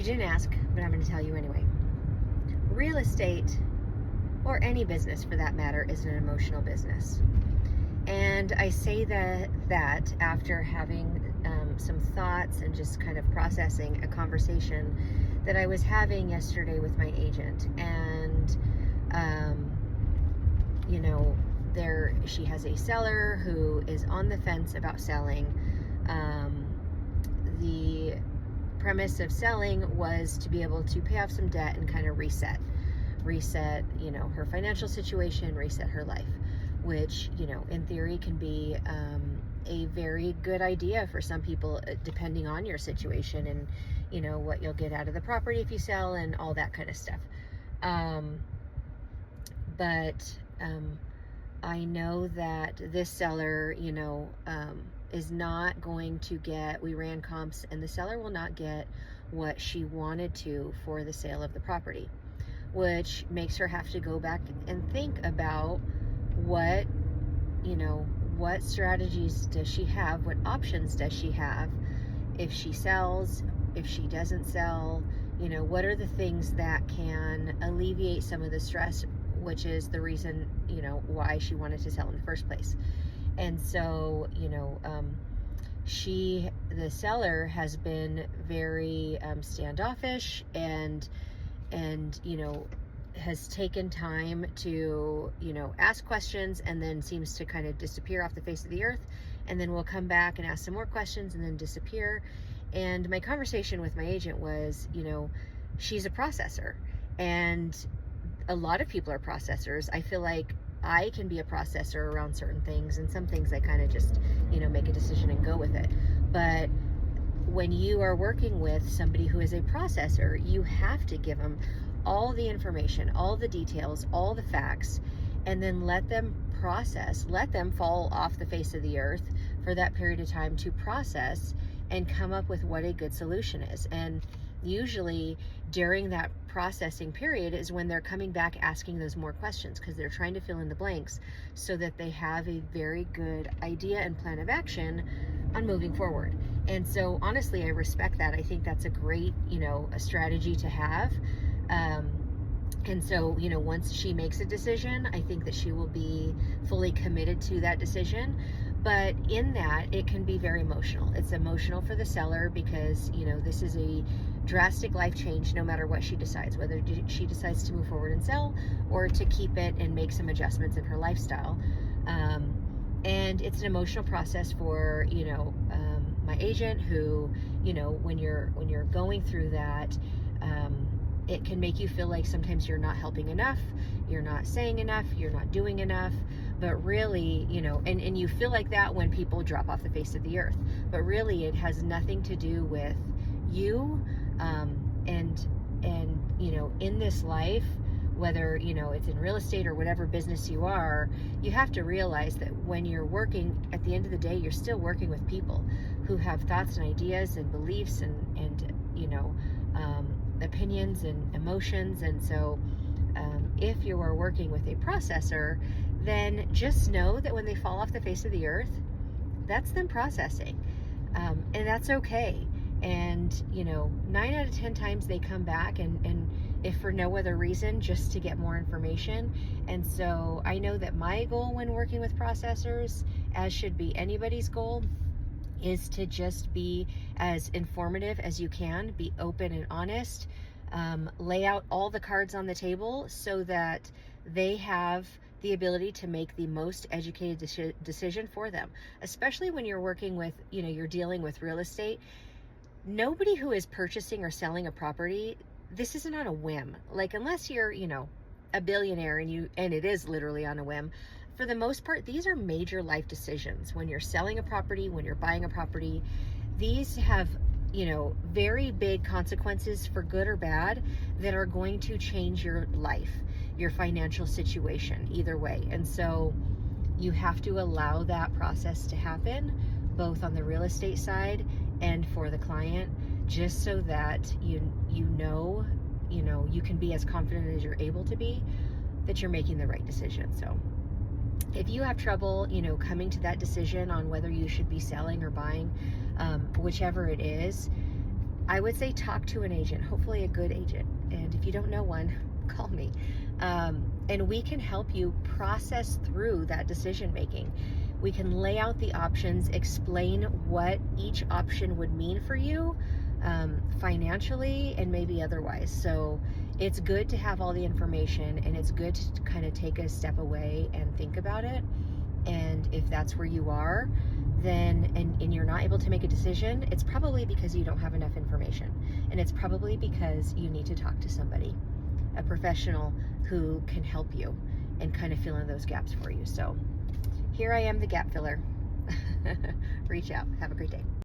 didn't ask, but I'm going to tell you anyway. Real estate, or any business for that matter, is an emotional business. And I say that after having some thoughts and just kind of processing a conversation that I was having yesterday with my agent. And, she has a seller who is on the fence about selling. The premise of selling was to be able to pay off some debt and kind of reset, her financial situation, reset her life, which, in theory can be a very good idea for some people, depending on your situation and, what you'll get out of the property if you sell and all that kind of stuff. But I know that this seller, is not going to get, we ran comps, and the seller will not get what she wanted to for the sale of the property, which makes her have to go back and think about what strategies does she have, what options does she have if she sells, if she doesn't sell, what are the things that can alleviate some of the stress, which is the reason, why she wanted to sell in the first place. And so, the seller has been very standoffish and has taken time to, ask questions, and then seems to kind of disappear off the face of the earth, and then we'll come back and ask some more questions and then disappear. And my conversation with my agent was, she's a processor, and a lot of people are processors. I feel like I can be a processor around certain things, and some things I kind of just, make a decision and go with it. But when you are working with somebody who is a processor, you have to give them all the information, all the details, all the facts, and then let them process, let them fall off the face of the earth for that period of time to process and come up with what a good solution is. And usually during that processing period is when they're coming back asking those more questions, because they're trying to fill in the blanks so that they have a very good idea and plan of action on moving forward. And so honestly, I respect that. I think that's a great, a strategy to have. And so, once she makes a decision, I think that she will be fully committed to that decision. But in that, it can be very emotional. It's emotional for the seller because, this is a drastic life change no matter what she decides, whether she decides to move forward and sell or to keep it and make some adjustments in her lifestyle. And it's an emotional process for, my agent who, when you're going through that, it can make you feel like sometimes you're not helping enough, you're not saying enough, you're not doing enough. But really, and you feel like that when people drop off the face of the earth. But really, it has nothing to do with you. And in this life, whether, it's in real estate or whatever business you are, you have to realize that when you're working, at the end of the day, you're still working with people who have thoughts and ideas and beliefs and opinions and emotions. And so if you are working with a processor, then just know that when they fall off the face of the earth, that's them processing. And that's okay. And 9 out of 10 times they come back, and if for no other reason, just to get more information. And so I know that my goal when working with processors, as should be anybody's goal, is to just be as informative as you can, be open and honest, lay out all the cards on the table so that they have the ability to make the most educated decision for them, especially when you're working with, you're dealing with real estate. Nobody who is purchasing or selling a property, this isn't on a whim. Like, unless you're, a billionaire and it is literally on a whim. For the most part, these are major life decisions. When you're selling a property, when you're buying a property, these have, very big consequences for good or bad that are going to change your life, your financial situation, either way. And so you have to allow that process to happen, both on the real estate side and for the client, just so that you can be as confident as you're able to be that you're making the right decision. So if you have trouble, coming to that decision on whether you should be selling or buying, whichever it is, I would say talk to an agent, hopefully a good agent. And if you don't know one, call me. And we can help you process through that decision making. We can lay out the options, explain what each option would mean for you financially and maybe otherwise. So it's good to have all the information, and it's good to kind of take a step away and think about it. And if that's where you are, then and you're not able to make a decision, it's probably because you don't have enough information, and it's probably because you need to talk to somebody, a professional who can help you and kind of fill in those gaps for you. So here I am, the gap filler. Reach out. Have a great day.